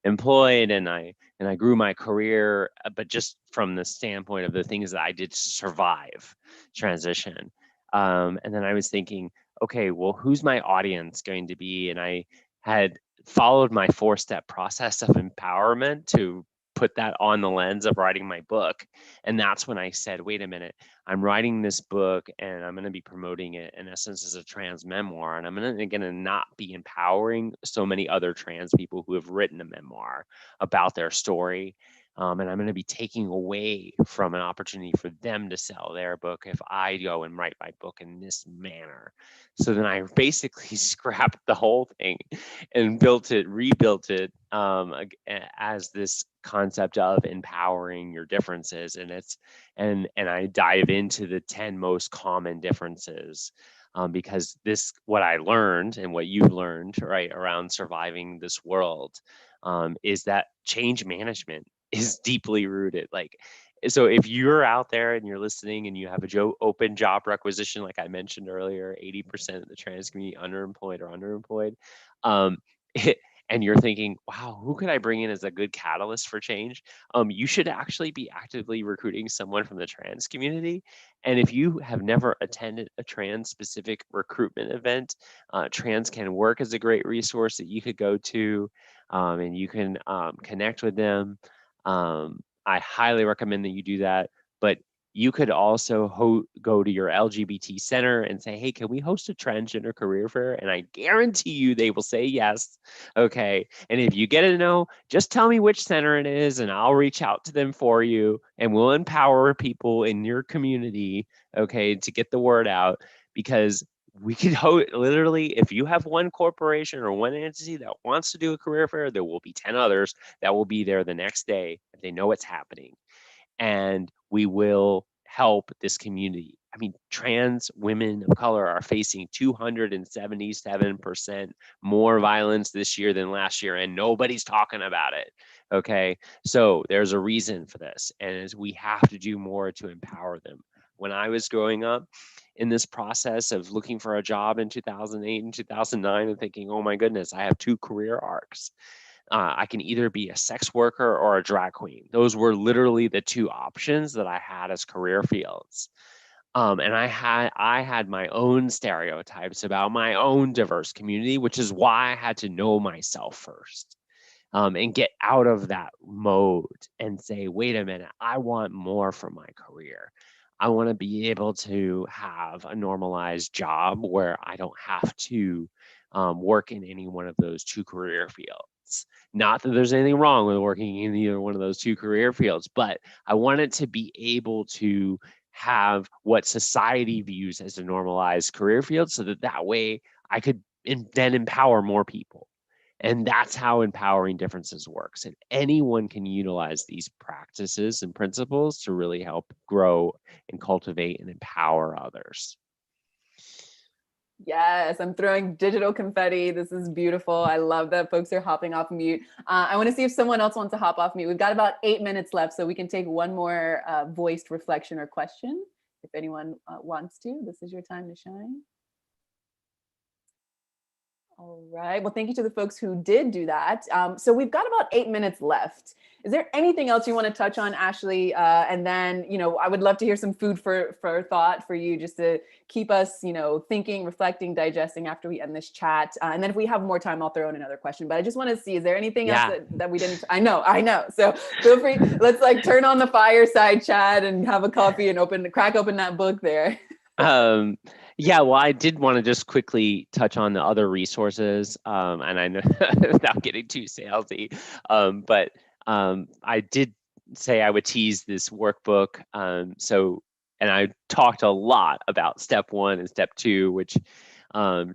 employed, and I grew my career, but just from the standpoint of the things that I did to survive transition. And then I was thinking, okay, well, who's my audience going to be? And I had followed my 4-step process of empowerment to put that on the lens of writing my book. And that's when I said, wait a minute, I'm writing this book and I'm going to be promoting it in essence as a trans memoir. And I'm going to not be empowering so many other trans people who have written a memoir about their story. And I'm going to be taking away from an opportunity for them to sell their book if I go and write my book in this manner. So then I basically scrapped the whole thing and rebuilt it as this concept of empowering your differences. And I dive into the 10 most common differences. Because what I learned and what you've learned, right, around surviving this world, is that change management is deeply rooted. Like, so if you're out there and you're listening and you have open job requisition, like I mentioned earlier, 80% of the trans community underemployed or underemployed, and you're thinking, wow, who could I bring in as a good catalyst for change? You should actually be actively recruiting someone from the trans community. And if you have never attended a trans specific recruitment event, Trans Can Work is a great resource that you could go to, and you can connect with them. I highly recommend that you do that. But you could also go to your LGBT center and say, hey, can we host a transgender career fair? And I guarantee you they will say yes. Okay. And if you get a no, just tell me which center it is and I'll reach out to them for you, and we'll empower people in your community, okay, to get the word out. Because we could literally, if you have one corporation or one entity that wants to do a career fair, there will be 10 others that will be there the next day if they know what's happening. And we will help this community. I mean, trans women of color are facing 277% more violence this year than last year, and nobody's talking about it. Okay, so there's a reason for this, and we have to do more to empower them. When I was growing up in this process of looking for a job in 2008 and 2009 and thinking, oh my goodness, I have 2 career arcs. I can either be a sex worker or a drag queen. Those were literally the 2 options that I had as career fields. And I had my own stereotypes about my own diverse community, which is why I had to know myself first, and get out of that mode and say, wait a minute, I want more from my career. I want to be able to have a normalized job where I don't have to work in any one of those 2 career fields. fields. Not that there's anything wrong with working in either one of those two career fields, but I wanted to be able to have what society views as a normalized career field so that way I could then empower more people. And that's how Empowering Differences works. And anyone can utilize these practices and principles to really help grow and cultivate and empower others. Yes, I'm throwing digital confetti. This is beautiful. I love that folks are hopping off mute. I want to see if someone else wants to hop off mute. We've got about 8 minutes left, so we can take one more voiced reflection or question. If anyone wants to, this is your time to shine. All right. Well, thank you to the folks who did do that. So we've got about 8 minutes left. Is there anything else you want to touch on, Ashley? And then, I would love to hear some food for thought for you, just to keep us, thinking, reflecting, digesting after we end this chat. And then if we have more time, I'll throw in another question. But I just want to see, is there anything else that we didn't? I know. So feel free. Let's turn on the fireside chat and have a coffee and crack open that book there. Yeah, well, I did want to just quickly touch on the other resources, and I know without getting too salesy, but I did say I would tease this workbook. And I talked a lot about step 1 and step 2, which, to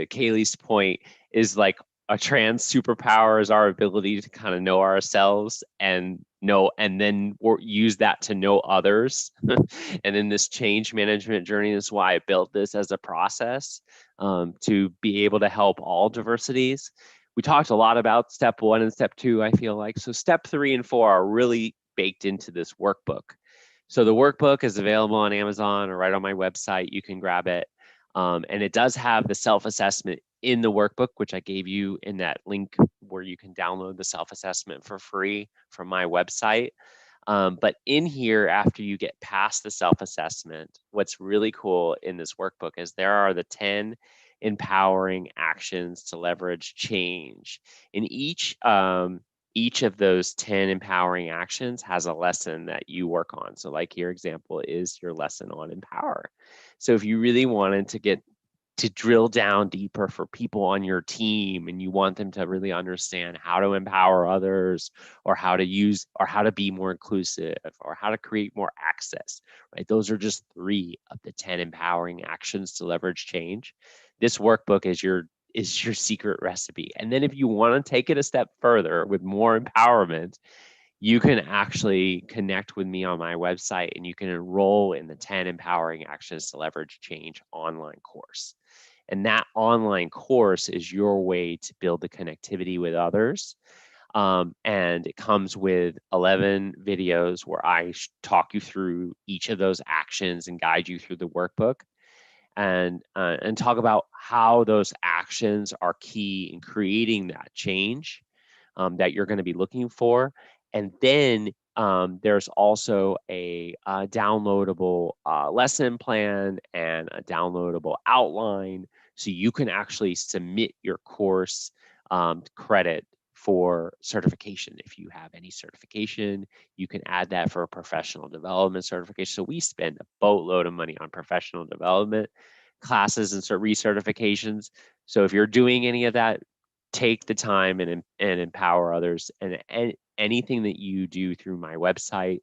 Kaylee's point, is like a trans superpower is our ability to kind of know ourselves and then use that to know others. And in this change management journey, that's why I built this as a process, to be able to help all diversities. We talked a lot about step 1 and step 2, I feel like. So step 3 and 4 are really baked into this workbook. So the workbook is available on Amazon or right on my website. You can grab it. And it does have the self-assessment in the workbook, which I gave you in that link where you can download the self-assessment for free from my website. But in here, after you get past the self-assessment, what's really cool in this workbook is there are the 10 empowering actions to leverage change. In each of those 10 empowering actions has a lesson that you work on. So like your example is your lesson on empower. So if you really wanted to drill down deeper for people on your team and you want them to really understand how to empower others, or how to be more inclusive, or how to create more access, right? Those are just 3 of the 10 empowering actions to leverage change. This workbook is your secret recipe. And then if you want to take it a step further with more empowerment, you can actually connect with me on my website and you can enroll in the 10 empowering actions to leverage change online course. And that online course is your way to build the connectivity with others. And it comes with 11 videos where I talk you through each of those actions and guide you through the workbook, and talk about how those actions are key in creating that change that you're going to be looking for. And then there's also a downloadable lesson plan and a downloadable outline, so you can actually submit your course credit for certification. If you have any certification, you can add that for a professional development certification. So we spend a boatload of money on professional development classes and recertifications. So if you're doing any of that, take the time and empower others. And anything that you do through my website,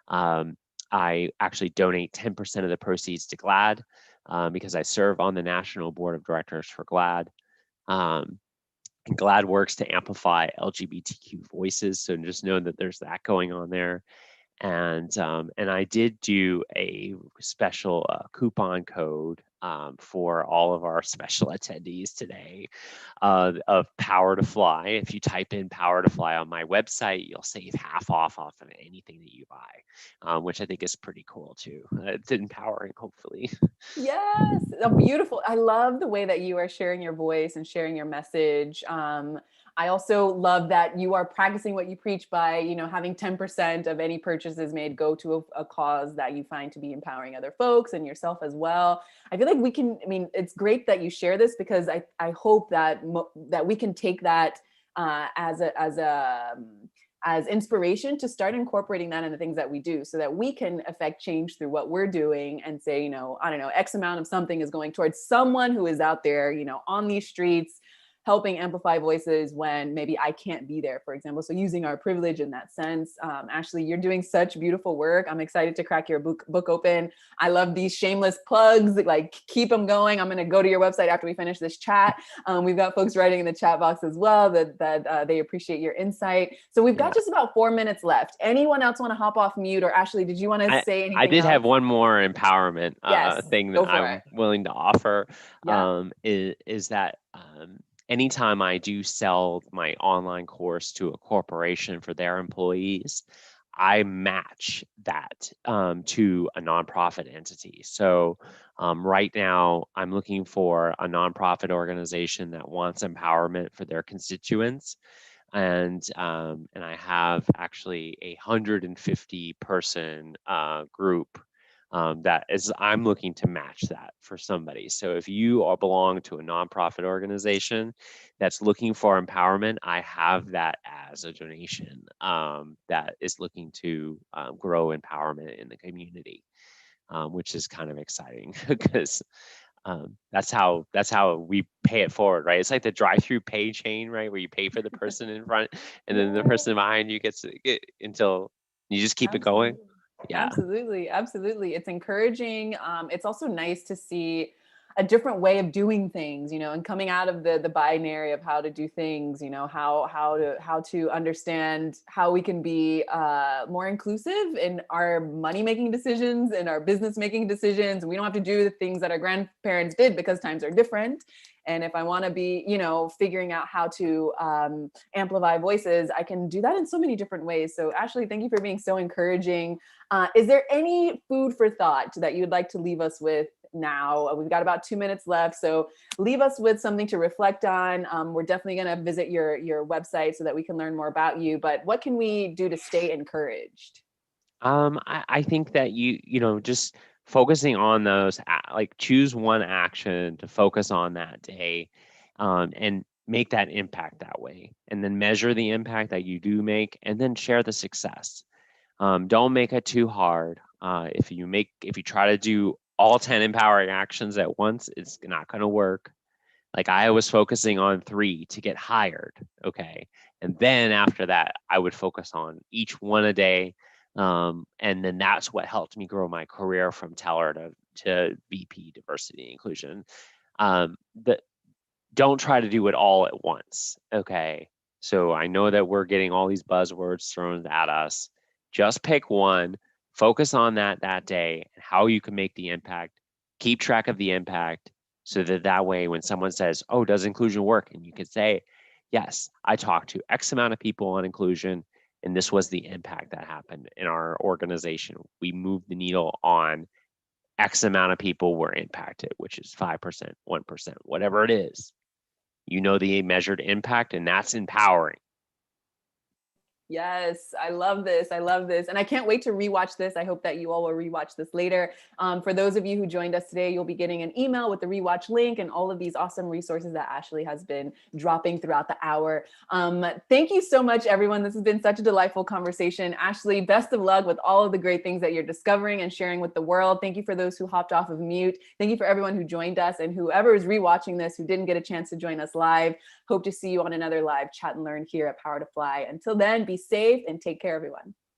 I actually donate 10% of the proceeds to GLAAD, because I serve on the National Board of Directors for GLAAD. And GLAAD works to amplify LGBTQ voices. So just know that there's that going on there. And I did do a special coupon code for all of our special attendees today of Power to Fly. If you type in Power to Fly on my website, you'll save half off of anything that you buy, which I think is pretty cool too. It's empowering, hopefully. Yes, beautiful. I love the way that you are sharing your voice and sharing your message. I also love that you are practicing what you preach by, having 10% of any purchases made go to a cause that you find to be empowering other folks and yourself as well. I feel like it's great that you share this, because I hope that we can take that as inspiration to start incorporating that in the things that we do, so that we can affect change through what we're doing and say, I don't know, X amount of something is going towards someone who is out there, on these streets, helping amplify voices when maybe I can't be there, for example. So using our privilege in that sense. Ashley, you're doing such beautiful work. I'm excited to crack your book open. I love these shameless plugs, like keep them going. I'm going to go to your website after we finish this chat. We've got folks writing in the chat box as well that they appreciate your insight. So we've got just about 4 minutes left. Anyone else want to hop off mute? Or Ashley, did you want to say anything I did else? have one more empowerment thing that I'm willing to offer. Is that anytime I do sell my online course to a corporation for their employees, I match that to a nonprofit entity. So right now, I'm looking for a nonprofit organization that wants empowerment for their constituents. And I have actually a 150 person group that is, I'm looking to match that for somebody. So if you all belong to a nonprofit organization that's looking for empowerment, I have that as a donation that is looking to grow empowerment in the community, which is kind of exciting because that's how we pay it forward, right? It's like the drive-through pay chain, right? Where you pay for the person in front and then the person behind you gets it until you just keep it going. Yeah, absolutely. It's encouraging. It's also nice to see a different way of doing things, and coming out of the binary of how to do things, how to understand how we can be more inclusive in our money making decisions and our business making decisions. We don't have to do the things that our grandparents did because times are different. And if I want to be, figuring out how to amplify voices, I can do that in so many different ways. So Ashley, thank you for being so encouraging. Is there any food for thought that you'd like to leave us with now? We've got about 2 minutes left. So leave us with something to reflect on. We're definitely going to visit your website so that we can learn more about you. But what can we do to stay encouraged? I think that just focusing on those, like choose one action to focus on that day, and make that impact that way, and then measure the impact that you do make, and then share the success. Don't make it too hard. If you try to do all 10 empowering actions at once, it's not going to work. Like I was focusing on 3 to get hired. Okay. And then after that, I would focus on each one a day. And then that's what helped me grow my career from teller to VP diversity and inclusion. Don't try to do it all at once. Okay. So I know that we're getting all these buzzwords thrown at us. Just pick one, focus on that day and how you can make the impact. Keep track of the impact so that way when someone says, oh, does inclusion work? And you can say, yes, I talked to X amount of people on inclusion, and this was the impact that happened in our organization. We moved the needle on X amount of people were impacted, which is 5%, 1%, whatever it is. The measured impact, and that's empowering. Yes, I love this. And I can't wait to rewatch this. I hope that you all will rewatch this later. For those of you who joined us today, you'll be getting an email with the rewatch link and all of these awesome resources that Ashley has been dropping throughout the hour. Thank you so much, everyone. This has been such a delightful conversation. Ashley, best of luck with all of the great things that you're discovering and sharing with the world. Thank you for those who hopped off of mute. Thank you for everyone who joined us, and whoever is rewatching this who didn't get a chance to join us live. Hope to see you on another live Chat and Learn here at Power to Fly. Until then, be safe and take care, everyone.